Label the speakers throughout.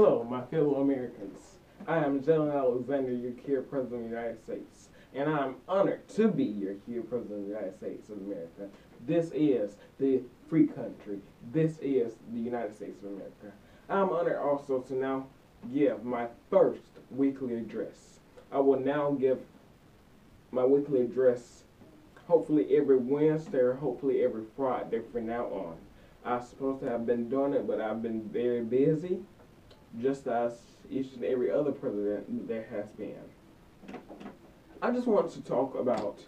Speaker 1: Hello, my fellow Americans. I am Jalen Alexander, your Kia President of the United States, and I am honored to be your Kia President of the United States of America. This is the free country. This is the United States of America. I am honored also to now give my first weekly address. I will now give my weekly address hopefully every Wednesday or hopefully every Friday from now on. I'm supposed to have been doing it, but I've been very busy, just as each and every other president there has been. I just want to talk about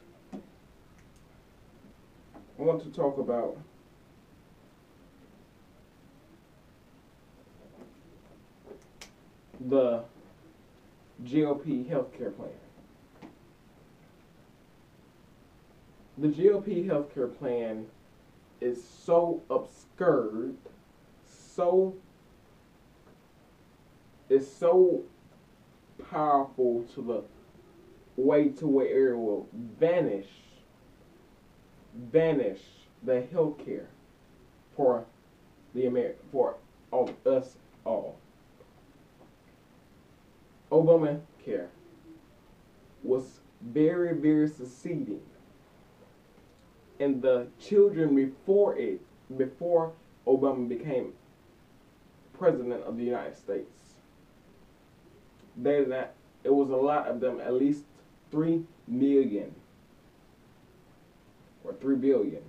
Speaker 1: the GOP healthcare plan. The GOP healthcare plan is so obscure, it's so powerful to the way to where it will vanish the healthcare for for all, us all. Obamacare was very, very succeeding, and the children before Obama became president of the United States, it was a lot of them, at least 3 million or 3 billion,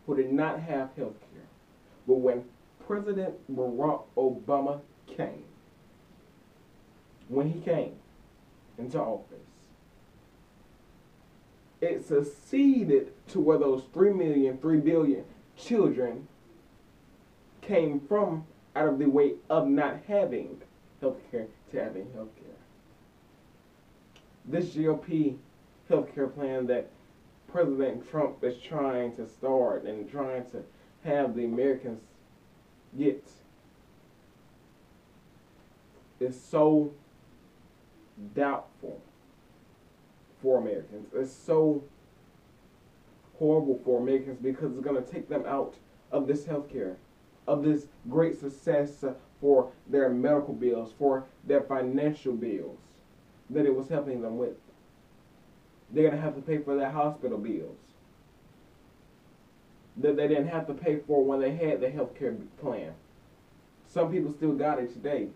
Speaker 1: who did not have health care. But when President Barack Obama came, when he came into office, it succeeded to where those 3 million, 3 billion children came from out of the way of not having health care to having health care. This GOP healthcare plan that President Trump is trying to start and trying to have the Americans get is so doubtful for Americans. It's so horrible for Americans because it's going to take them out of this healthcare, of this great success for their medical bills, for their financial bills that it was helping them with. They're going to have to pay for their hospital bills that they didn't have to pay for when they had the health care plan. Some people still got it today.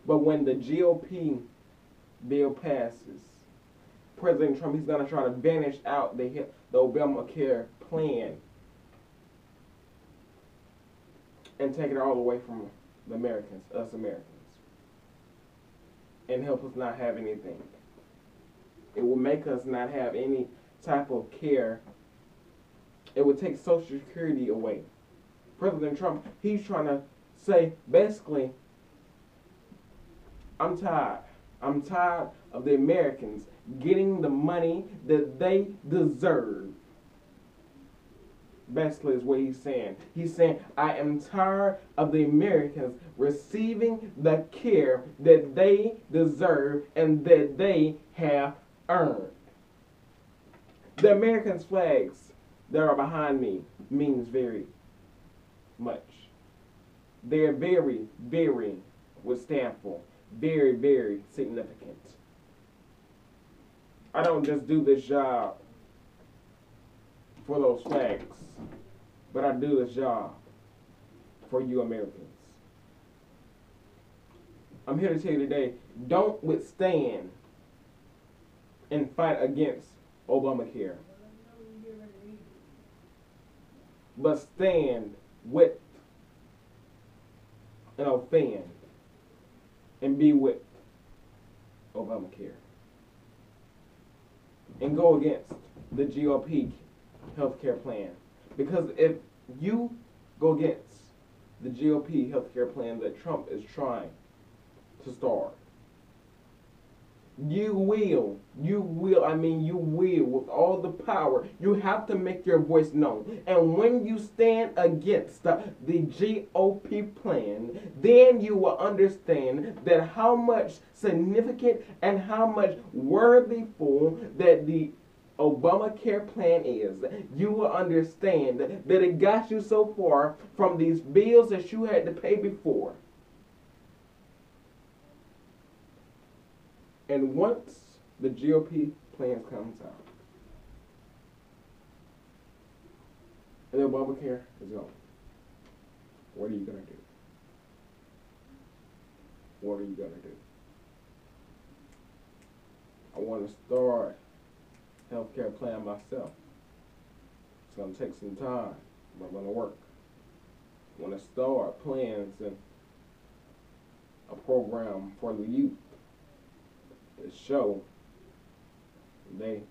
Speaker 1: But when the GOP bill passes, President Trump, he's going to try to banish out the Obamacare plan and take it all away from the Americans, us Americans, and help us not have anything. It will make us not have any type of care. It would take Social Security away. President Trump, he's trying to say, basically, I'm tired. I'm tired of the Americans getting the money that they deserve. Basically is what he's saying. He's saying, I am tired of the Americans receiving the care that they deserve and that they have earned. The Americans' flags that are behind me means very much. They're very, very, would stand for, very, very significant. I don't just do this job for those flags, but I do this job for you Americans. I'm here to tell you today, don't withstand and fight against Obamacare, but stand with and offend and be with Obamacare and go against the GOP healthcare plan. Because if you go against the GOP healthcare plan that Trump is trying to start, you will, with all the power, you have to make your voice known. And when you stand against the GOP plan, then you will understand that how much significant and how much worthyful that the Obamacare plan is. You will understand that it got you so far from these bills that you had to pay before. And once the GOP plans comes out, and Obamacare is gone, what are you going to do? What are you going to do? I want to start a healthcare plan myself. It's going to take some time, but I'm going to work. I want to start plans and a program for the youth to show they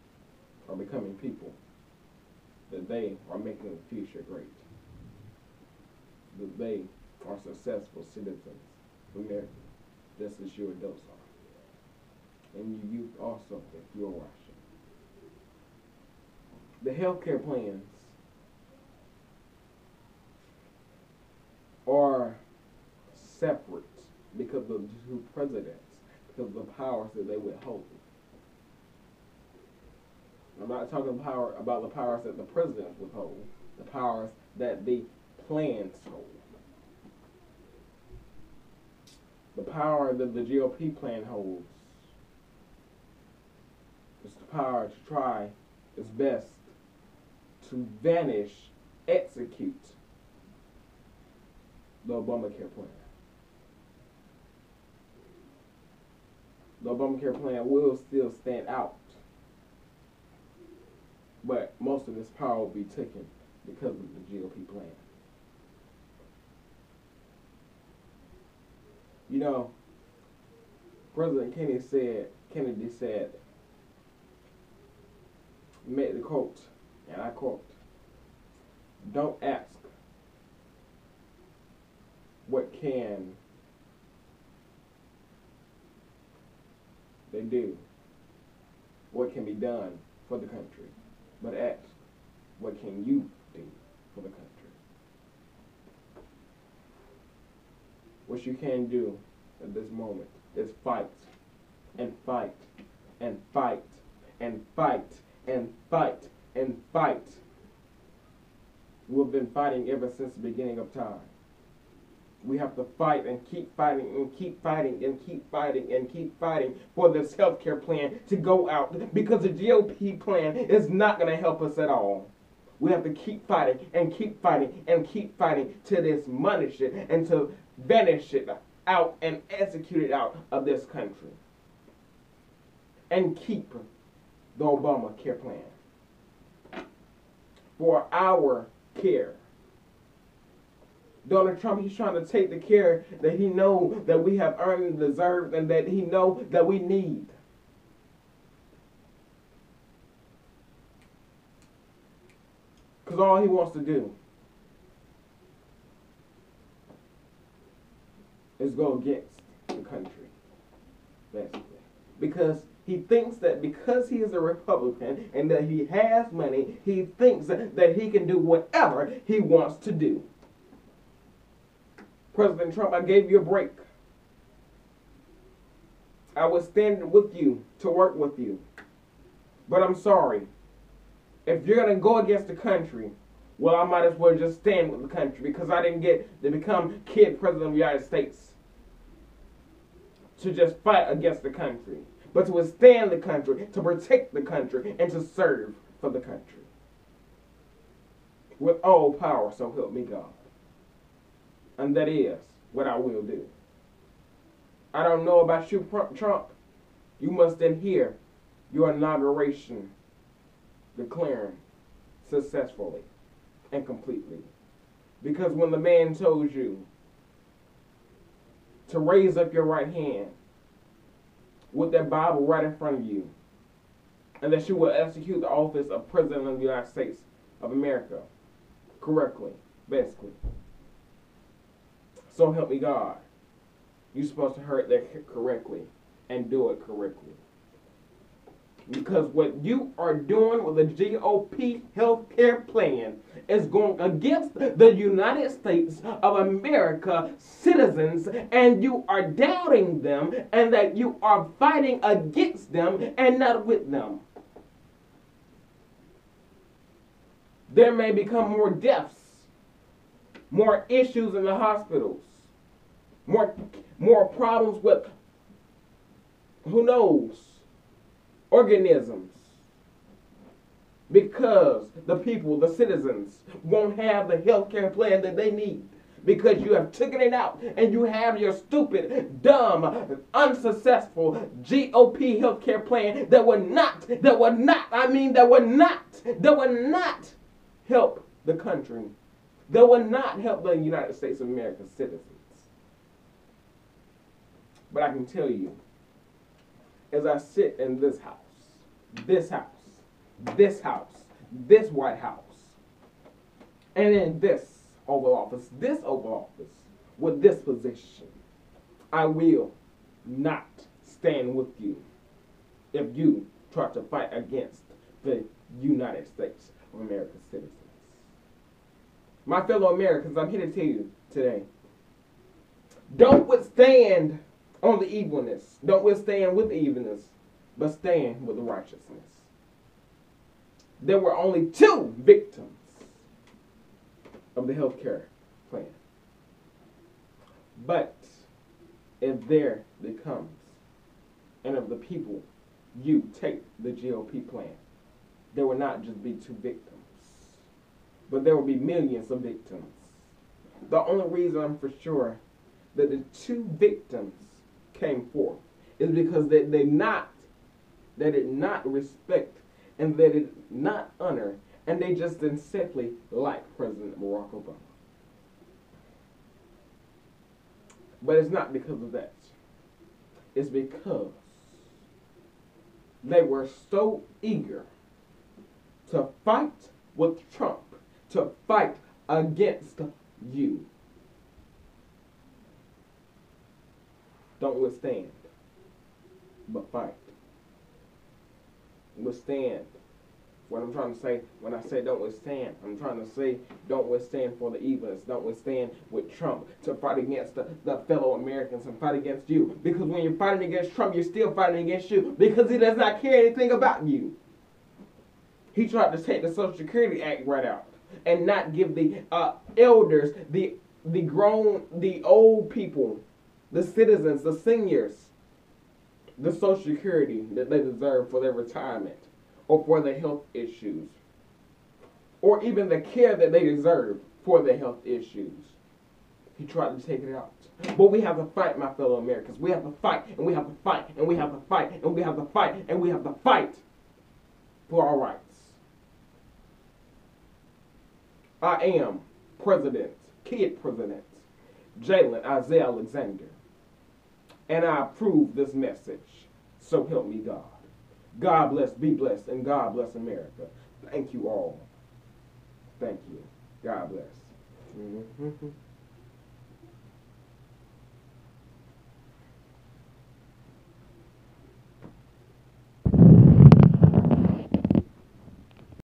Speaker 1: are becoming people, that they are making the future great, that they are successful citizens of America, just as you adults are, and you youth also, if you're watching. The healthcare plans are separate because of the two presidents, because of the powers that they withhold. I'm not talking about the powers that the presidents withhold, the powers that the plans hold. The power that the GOP plan holds is the power to try its best to execute the Obamacare plan. The Obamacare plan will still stand out, but most of its power will be taken because of the GOP plan. You know, President Kennedy said, made the quote, and I quote, "Don't ask what can they do, what can be done for the country, but ask what can you do for the country." What you can do at this moment is fight and fight and fight and fight and fight and fight. We've been fighting ever since the beginning of time. We have to fight and keep fighting and keep fighting and keep fighting and keep fighting for this healthcare plan to go out, because the GOP plan is not going to help us at all. We have to keep fighting and keep fighting and keep fighting to demolish it and to banish it out and execute it out of this country. And keep the Obamacare plan for our care. Donald Trump, he's trying to take the care that he know that we have earned and deserved and that he know that we need. Because all he wants to do is go against the country, basically. Because he thinks that because he is a Republican and that he has money, he thinks that he can do whatever he wants to do. President Trump, I gave you a break. I was standing with you to work with you. But I'm sorry. If you're going to go against the country, well, I might as well just stand with the country, because I didn't get to become kid president of the United States to just fight against the country, but to withstand the country, to protect the country, and to serve for the country. With all power, so help me God. And that is what I will do. I don't know about you, Trump. You must then hear your inauguration declaring successfully and completely. Because when the man told you to raise up your right hand with that Bible right in front of you, and that you will execute the office of President of the United States of America correctly, basically. So help me God. You're supposed to hear that correctly and do it correctly. Because what you are doing with the GOP healthcare plan is going against the United States of America citizens, and you are doubting them, and that you are fighting against them and not with them. There may become more deaths, more issues in the hospitals, more problems with who knows, organisms, because the people, the citizens, won't have the health care plan that they need. Because you have taken it out and you have your stupid, dumb, unsuccessful GOP healthcare plan that would not help the country, that would not help the United States of America citizens. But I can tell you, as I sit in this house, this house, this house, this White House, and in this Oval Office, with this position, I will not stand with you if you try to fight against the United States of America citizens. My fellow Americans, I'm here to tell you today, don't withstand on the evilness. Don't withstand with the evilness, but stand with the righteousness. There were only 2 victims of the health care plan. But if there becomes, and of the people you take the GOP plan, there will not just be 2 victims, but there will be millions of victims. The only reason I'm for sure that the 2 victims came forth is because they did not respect and they did not honor, and they just didn't simply like President Barack Obama. But it's not because of that. It's because they were so eager to fight with Trump, to fight against you. Don't withstand, but fight. Withstand. What I'm trying to say when I say don't withstand, I'm trying to say don't withstand for the evilness. Don't withstand with Trump to fight against the fellow Americans and fight against you. Because when you're fighting against Trump, you're still fighting against you because he does not care anything about you. He tried to take the Social Security Act right out and not give the elders, the grown, the old people, the citizens, the seniors, the Social Security that they deserve for their retirement or for their health issues, or even the care that they deserve for their health issues. He tried to take it out. But we have to fight, my fellow Americans. We have to fight, and we have to fight, and we have to fight, and we have to fight, and we have to fight for our rights. I am Kid President Jalen Isaiah Alexander, and I approve this message. So help me God. God bless, be blessed, and God bless America. Thank you all. Thank you. God bless.